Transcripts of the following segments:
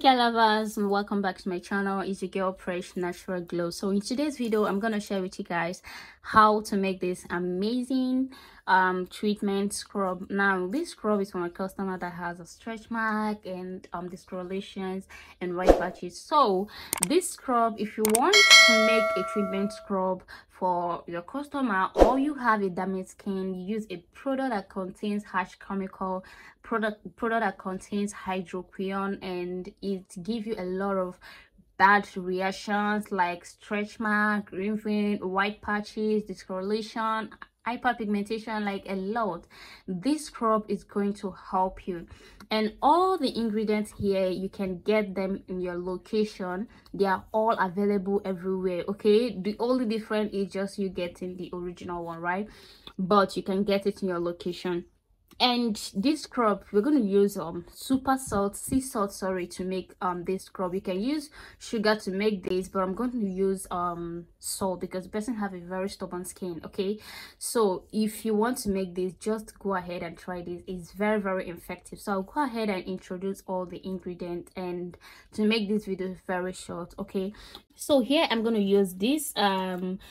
skincare lovers, and welcome back to my channel. It's your girl Fresh Natural Glow. So in today's video I'm gonna share with you guys how to make this amazing treatment scrub. Now this scrub is from a customer that has a stretch mark and discolorations and white patches. So this scrub, if you want to make a treatment scrub for your customer, or you have a damaged skin, you use a product that contains harsh chemical, product that contains hydroquinone, and it gives you a lot of bad reactions like stretch mark, wrinkling, white patches, discoloration, hyperpigmentation, like a lot. This scrub is going to help you, and all the ingredients here you can get them in your location. They are all available everywhere. Okay, the only difference is just you getting the original one, right? But you can get it in your location. And this scrub, we're going to use super salt, sea salt, sorry, to make this scrub. You can use sugar to make this, but I'm going to use salt because the person have a very stubborn skin. Okay, so if you want to make this, just go ahead and try this. It's very effective. So I'll go ahead and introduce all the ingredients, and to make this video very short. Okay, so here I'm going to use this milk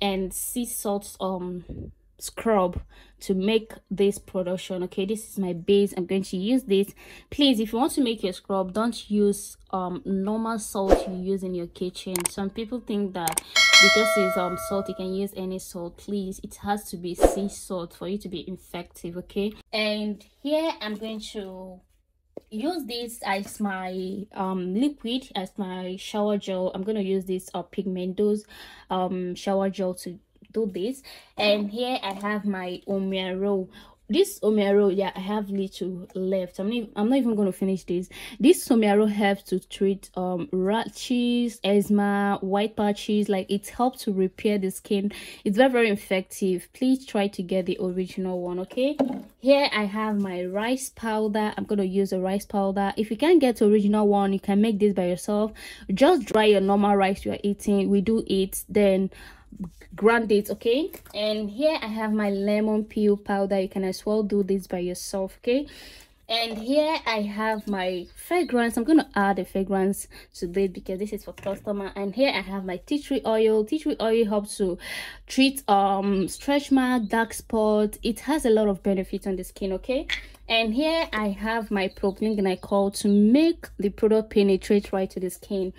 and sea salt scrub to make this production. Okay, this is my base. I'm going to use this. Please, if you want to make your scrub, don't use normal salt you use in your kitchen. Some people think that because it's salt you can use any salt. Please, it has to be sea salt for you to be effective. Okay, and here I'm going to use this as my liquid, as my shower gel. I'm going to use this pigmentos shower gel to do this. And here I have my omero. This omero, yeah, I have little left. I'm not even going to finish this. This omero helps to treat rashes, eczema, white patches. Like, it helps to repair the skin. It's very effective. Please try to get the original one. Okay, here I have my rice powder. I'm going to use a rice powder. If you can't get the original one, you can make this by yourself. Just dry your normal rice you are eating. We do it, then grind it. Okay, and here I have my lemon peel powder. You can as well do this by yourself. Okay, and here I have my fragrance. I'm going to add a fragrance to this because this is for customer. And here I have my tea tree oil. Tea tree oil helps to treat stretch mark, dark spot. It has a lot of benefits on the skin. Okay, and here I have my propylene glycol to make the product penetrate right to the skin.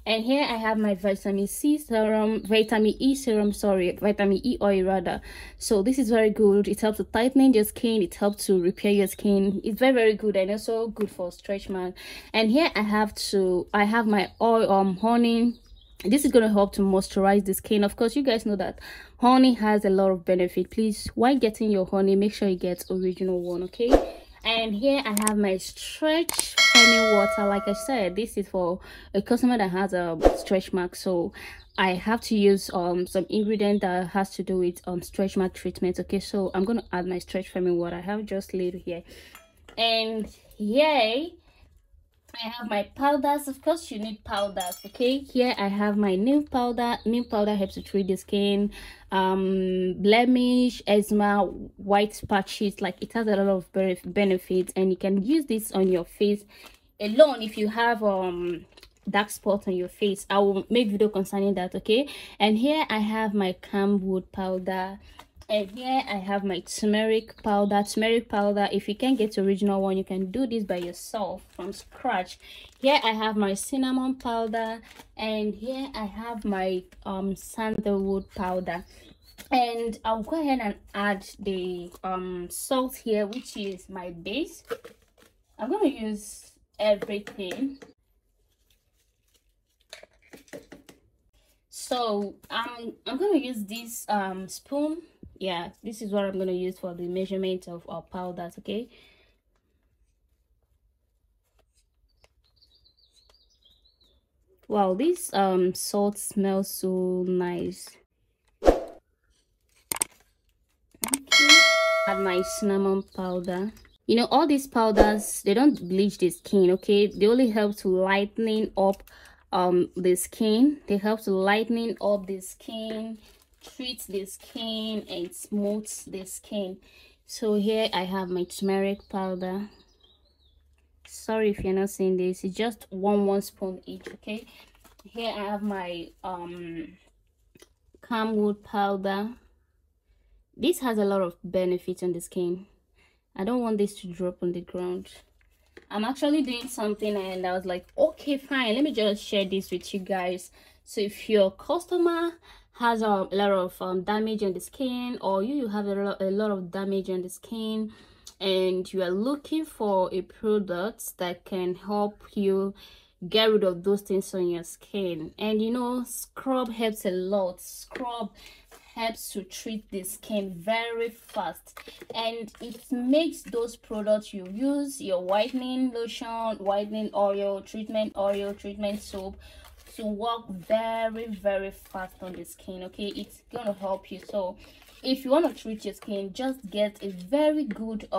And here I have my vitamin E serum, vitamin E oil rather. So this is very good. It helps to tighten your skin. It helps to repair your skin. It's very good, and also good for stretch mark. And here I have my oil honey. This is going to help to moisturize the skin. Of course, you guys know that honey has a lot of benefit. Please, while getting your honey, make sure you get original one. Okay, and here I have my stretch firming water. Like I said, this is for a customer that has a stretch mark, so I have to use some ingredient that has to do with stretch mark treatment. Okay, so I'm going to add my stretch firming water. I have just little here, and here I have my powders. Of course, you need powders. Okay, here I have my nail powder. Nail powder helps to treat the skin, blemish, eczema, white patches. Like, it has a lot of benefits, and you can use this on your face alone if you have dark spot on your face. I will make video concerning that. Okay, and here I have my camwood powder. And here I have my turmeric powder. If you can't get the original one, you can do this by yourself from scratch. Here I have my cinnamon powder, and here I have my sandalwood powder. And I'll go ahead and add the salt here, which is my base. I'm going to use everything. So I'm going to use this spoon. Yeah, this is what I'm going to use for the measurement of our powders. Okay, wow, this salt smells so nice. Okay, add my cinnamon powder. You know, all these powders, they don't bleach the skin. Okay, they only help to lightening up the skin. They help to lightening up the skin, treat the skin, and smooth the skin. So here I have my turmeric powder. Sorry if you're not seeing this. It's just one spoon each. Okay, here I have my camwood powder. This has a lot of benefits on the skin. I don't want this to drop on the ground. I'm actually doing something and I was like, okay, fine, let me just share this with you guys. So if your customer has a lot of damage on the skin, or you have a lot of damage on the skin, and you are looking for a product that can help you get rid of those things on your skin, and you know, scrub helps a lot. Scrub helps to treat the skin very fast, and it makes those products you use, your whitening lotion, whitening oil, treatment soap, to work very fast on the skin. Okay, it's gonna help you. So if you want to treat your skin, just get a very good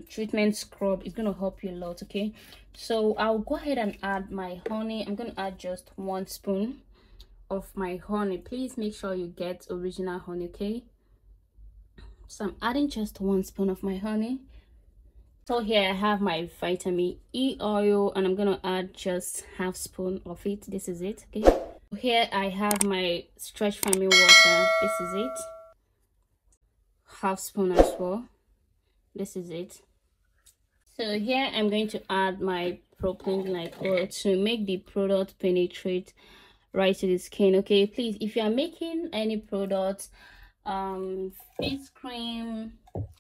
treatment scrub. It's gonna help you a lot. Okay, so I'll go ahead and add my honey. I'm gonna add just 1 spoon of my honey. Please make sure you get original honey. Okay, so I'm adding just 1 spoon of my honey. So here I have my vitamin E oil, and I'm gonna add just half spoon of it. This is it. Okay, here I have my stretch firming water. This is it, half spoon as well. This is it. So here I'm going to add my propylene glycol to make the product penetrate right to the skin. Okay, please, if you are making any product, face cream,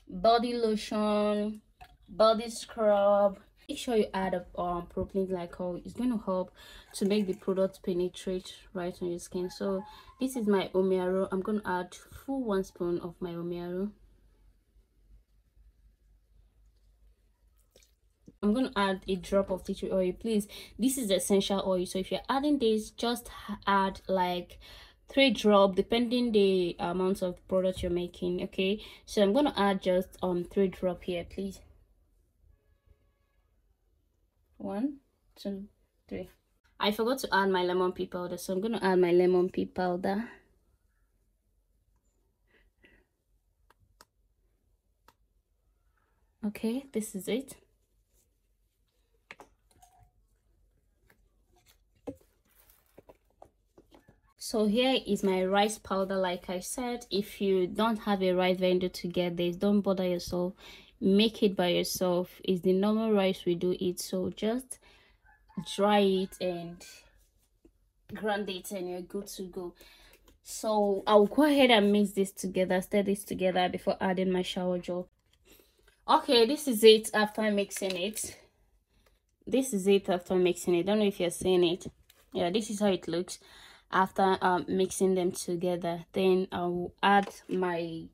body lotion, body scrub, make sure you add a propylene glycol. It's going to help to make the product penetrate right on your skin. So this is my omiaro. I'm going to add full 1 spoon of my omiaro. I'm going to add a drop of tea tree oil. Please, this is essential oil, so if you're adding this, just add like 3 drops depending the amount of product you're making. Okay, so I'm going to add just 3 drops here, please. 1, 2, 3. I forgot to add my lemon pea powder, so I'm going to add my lemon pea powder. Okay, this is it. So here is my rice powder. Like I said, if you don't have a rice vendor to get this, don't bother yourself, make it by yourself. It's the normal rice we do eat, so just dry it and grind it and you're good to go. So I'll go ahead and mix this together, stir this together before adding my shower gel. Okay, this is it after mixing it. This is it after mixing it. Don't know if you're seeing it. Yeah, this is how it looks after mixing them together. Then I'll add my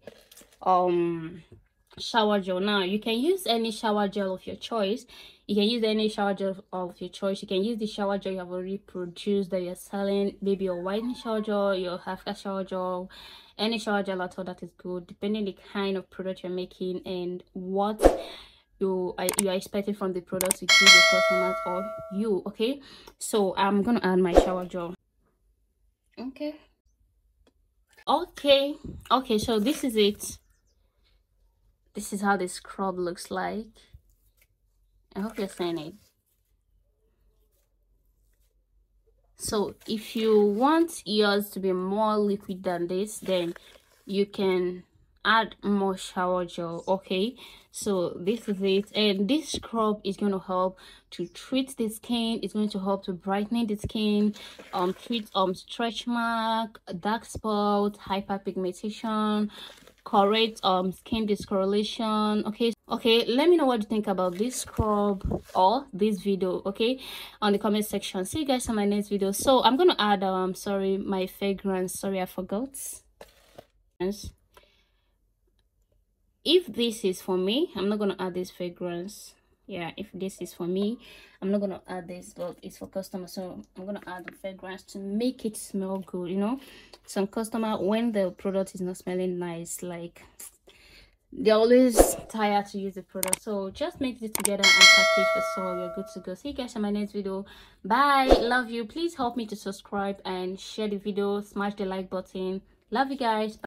shower gel. Now you can use any shower gel of your choice. You can use any shower gel of your choice. You can use the shower gel you have already produced that you're selling, maybe your whitening shower gel, your half shower gel, any shower gel at all. That is good, depending the kind of product you're making and what you are expecting from the product to give your customers or you. Okay, so I'm gonna add my shower gel. Okay, so this is it. This is how the scrub looks like. I hope you're seeing it. So if you want yours to be more liquid than this, then you can add more shower gel. Okay, so this is it, and this scrub is going to help to treat the skin. It's going to help to brighten the skin, treat stretch mark, dark spot, hyperpigmentation, correct skin discoloration. Okay, let me know what you think about this scrub or this video, okay, on the comment section. See you guys on my next video. So I'm gonna add sorry, my fragrance. Sorry, I forgot. If this is for me, I'm not gonna add this fragrance. Yeah, if this is for me, I'm not gonna add this, but it's for customers, so I'm gonna add the fragrance to make it smell good. You know, some customer, when the product is not smelling nice, like they're always tired to use the product. So just mix it together and package the so you're good to go. See you guys in my next video. Bye, love you. Please help me to subscribe and share the video, smash the like button. Love you guys.